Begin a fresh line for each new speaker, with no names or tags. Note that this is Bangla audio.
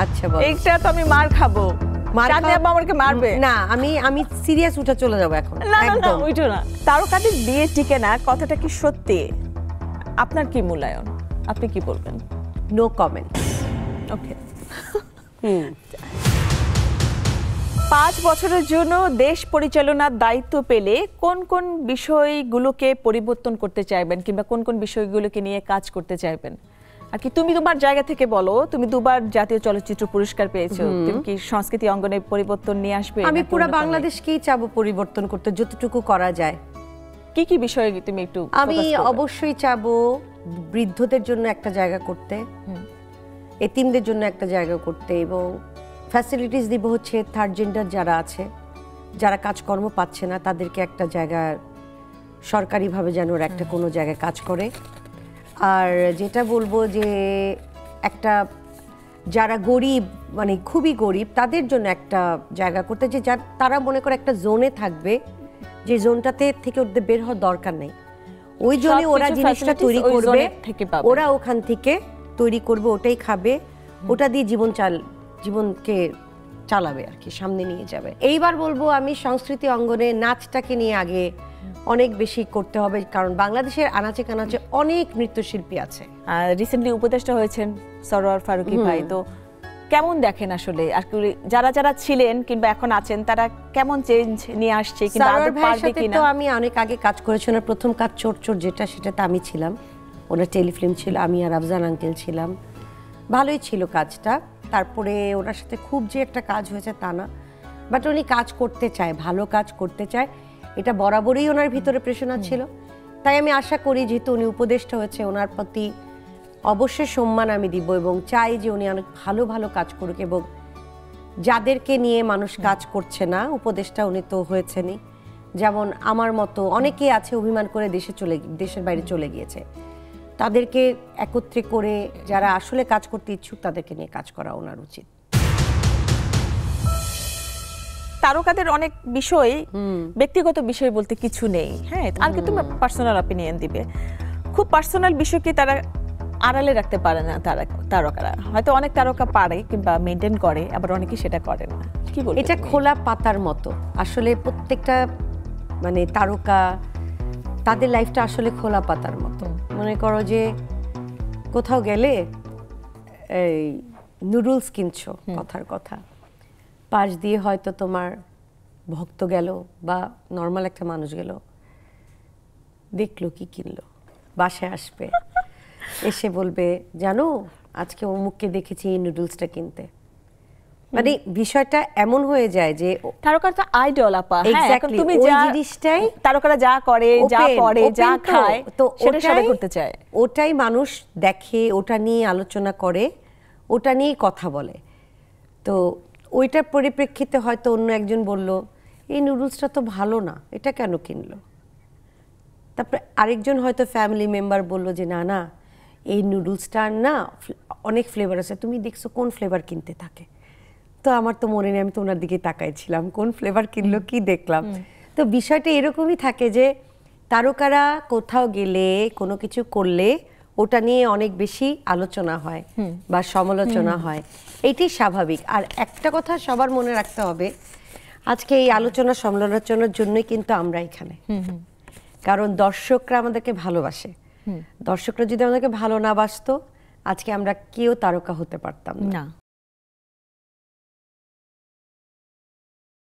আচ্ছা বলো।
এইটা তো আমি মার খাবো, চাঁদনি আপা আমাকে মারবে
না। আমি সিরিয়াস উঠে চলে যাবো এখন।
না না না, ওইটা না। তারকাদের বিয়ে টিকে না, কথাটা কি সত্যি? আপনার কি মূল্যায়ন, আপনি কি বলবেন?
No comment.
ওকে। 5 বছরের জন্য দেশ পরিচালনার দায়িত্ব পেলে কোন কোন বিষয়গুলোকে পরিবর্তন করতে চাইবেন, কিংবা কোন কোন বিষয়গুলোকে নিয়ে কাজ করতে চাইবেন? আর কি তুমি তোমার জায়গা থেকে বলো, তুমি 2বার জাতীয় চলচ্চিত্র পুরস্কার পেয়েছো, তুমি কি সংস্কৃতি অঙ্গনে পরিবর্তন নিয়ে আসবে?
আমি পুরো বাংলাদেশকেই চাবো পরিবর্তন করতে, যতটুকু করা যায়।
কি কি বিষয়ে তুমি একটু?
আমি অবশ্যই চাবো বৃদ্ধদের জন্য একটা জায়গা করতে, এতিমদের জন্য একটা জায়গা করতে, এবং ফ্যাসিলিটিস দিব হচ্ছে থার্ড জেন্ডার যারা আছে, যারা কাজকর্ম পাচ্ছে না, তাদেরকে একটা জায়গা সরকারিভাবে যেন ওরা একটা কোনো জায়গায় কাজ করে। আর যেটা বলবো যে একটা যারা গরিব, মানে খুবই গরিব, তাদের জন্য একটা জায়গা করতে, যে তারা মনে করে একটা জোনে থাকবে, যে জোনটাতে থেকে ওদের বের হওয়ার দরকার নেই, ওই জন্য ওরা জিনিসটা তৈরি করবে, ওরা ওখান থেকে তৈরি করবে, ওটাই খাবে, ওটা দিয়ে জীবনকে চালাবে আর কি, সামনে নিয়ে যাবে। এইবার বলবো আমি সংস্কৃতি অঙ্গনে নাচটাকে নিয়ে আগে অনেক বেশি করতে হবে, কারণ বাংলাদেশের আনাচে কানাচে অনেক নৃত্যশিল্পী আছে।
রিসেন্টলি উপদেষ্টা হয়েছেন সরোয়ার ফারুকী ভাই, তো কেমন দেখেন আসলে আর যারা যারা ছিলেন কিংবা এখন আছেন তারা কেমন চেঞ্জ নিয়ে আসছে, কিংবা আদৌ পারবে কিনা?
তো আমি অনেক আগে কাজ করেছি, ওনার প্রথম কাজ চোর চোর যেটা, সেটাতে আমি ছিলাম, ওনার টেলিফিল্ম ছিল, আমি আর আফজান আঙ্কেল ছিলাম, ভালোই ছিল কাজটা। তারপরে ওনার সাথে খুব যে একটা কাজ হয়েছে তা না, বাট উনি কাজ করতে চায়, ভালো কাজ করতে চায়, এটা বরাবরই ওনার ভিতরে প্রেরণা ছিল। তাই আমি আশা করি যেহেতু উনি উপদেষ্টা হয়েছে, ওনার প্রতি অবশ্যই সম্মান আমি দিব, এবং চাই যে উনি অনেক ভালো ভালো কাজ করুক, এবং যাদেরকে নিয়ে মানুষ কাজ করছে না, উপদেষ্টা উনি তো হয়েছেনই, যেমন আমার মতো অনেকেই আছে অভিমান করে দেশের বাইরে চলে গিয়েছে, তাদেরকে একত্রে করে যারা আসলে কাজ করতে ইচ্ছুক তাদেরকে নিয়ে কাজ করা ওনার উচিত।
তারকাদের অনেক বিষয়, ব্যক্তিগত বিষয় বলতে কিছু নেই, হ্যাঁ, আর কি তুমি পার্সোনাল অপিনিয়ন দিবে, খুব পার্সোনাল বিষয়কে তারা আড়ালে রাখতে পারে না। তারকারা হয়তো অনেক তারকা পারে কিংবা মেনটেন করে, আবার অনেকে সেটা করে না। কি বলবো,
এটা খোলা পাতার মতো, আসলে প্রত্যেকটা মানে তারকা তাদের লাইফটা আসলে খোলা পাতার মতো। মনে করো যে কোথাও গেলে এই নুডলস কিনছো, কথার কথা, পাশ দিয়ে হয়তো তোমার ভক্ত গেল বা নর্মাল একটা মানুষ গেল, দেখলো কি কিনলো, বাসায় আসবে, এসে বলবে জানো আজকে অমুককে দেখেছি এই নুডলসটা কিনতে। মানে বিষয়টা এমন হয়ে যায় যে
তারকার তো আইডল আপা, হ্যাঁ, এখন তুমি
ওই
যা
জিনিসটাই
তারকারা যা করে, যা পড়ে, যা খায়,
তো
সেটা সবাই করতে চায়,
ওটাই মানুষ দেখে, ওটা নিয়ে আলোচনা করে, ওটা নিয়ে কথা বলে। তো ওইটার পরিপ্রেক্ষিতে হয়তো অন্য একজন বলল এই নুডলসটা তো ভালো না, এটা কেন কিনলো? তারপরে আরেকজন হয়তো ফ্যামিলি মেম্বার বলল যে না না, এই নুডলসটার না অনেক ফ্লেভার আছে, তুমি দেখছো কোন ফ্লেভার কিনতে থাকে? তো আমার তো মনে নেই, আমি তো ওনার দিকে তাকাইছিলাম, কোন ফ্লেভার কিনলো কি দেখলাম। তো বিষয়টা এরকমই থাকে যে তারকারা কোথাও গেলে কোনো কিছু করলে ওটা নিয়ে অনেক বেশি আলোচনা হয় বা সমালোচনা হয়, এইটাই স্বাভাবিক। আর একটা কথা সবার মনে রাখতে হবে, আজকে এই আলোচনা সমালোচনার জন্যই কিন্তু আমরা এখানে, কারণ দর্শকরা আমাদেরকে ভালোবাসে। দর্শকরা যদি আমাদেরকে ভালো না বাসতো, আজকে আমরা কেউ তারকা হতে পারতাম না।